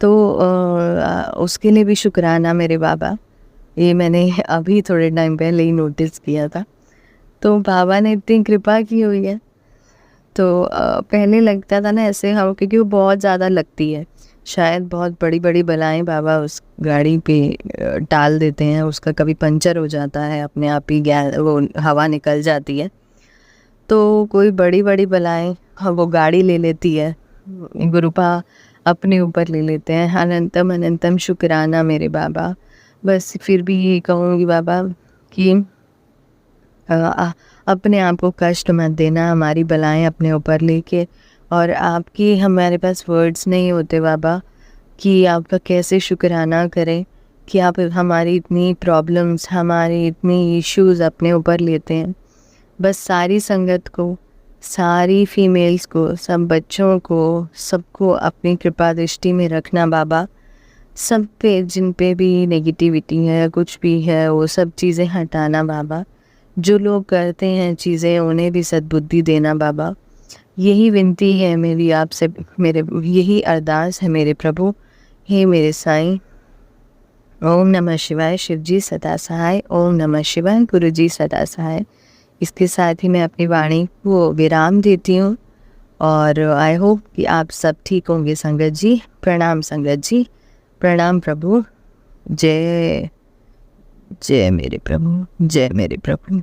तो उसके लिए भी शुक्राना मेरे बाबा। ये मैंने अभी थोड़े टाइम पहले ही नोटिस किया था। तो बाबा ने इतनी कृपा की हुई है। तो पहले लगता था ना ऐसे हम, क्योंकि वो बहुत ज़्यादा लगती है, शायद बहुत बड़ी बड़ी बलाएं बाबा उस गाड़ी पे टाल देते हैं, उसका कभी पंचर हो जाता है, अपने आप ही वो हवा निकल जाती है, तो कोई बड़ी बड़ी बलाएं वो गाड़ी ले लेती है, गुरुपा अपने ऊपर ले लेते हैं। अनंतम अनंतम शुक्राना मेरे बाबा। बस फिर भी ये कहूँगी बाबा कि अपने आप को कष्ट मत देना, हमारी बलाएं अपने ऊपर लेके। और आपकी, हमारे पास वर्ड्स नहीं होते बाबा कि आपका कैसे शुक्राना करें कि आप हमारी इतनी प्रॉब्लम्स, हमारी इतनी इश्यूज़ अपने ऊपर लेते हैं। बस सारी संगत को, सारी फीमेल्स को, सब बच्चों को, सबको अपनी कृपा दृष्टि में रखना बाबा। सब पे, जिन पे भी नेगेटिविटी है, कुछ भी है, वो सब चीज़ें हटाना बाबा। जो लोग करते हैं चीज़ें, उन्हें भी सद्बुद्धि देना बाबा। यही विनती है मेरी आपसे, मेरे यही अरदास है मेरे प्रभु। हे मेरे साईं, ओम नमः शिवाय। शिव जी सदा सहाय। ओम नमः शिवाय। गुरु जी सदा सहाय। इसके साथ ही मैं अपनी वाणी को विराम देती हूँ और आई होप कि आप सब ठीक होंगे संगत जी। प्रणाम संगत जी, प्रणाम प्रभु। जय जय मेरे प्रभु, जय मेरे प्रभु।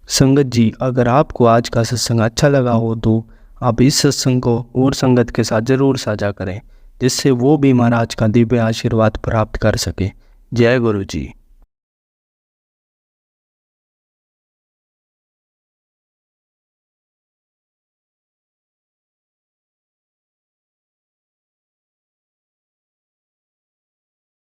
संगत जी, अगर आपको आज का सत्संग अच्छा लगा हो तो आप इस सत्संग को और संगत के साथ ज़रूर साझा करें, जिससे वो भी महाराज का दिव्य आशीर्वाद प्राप्त कर सके। जय गुरु जी।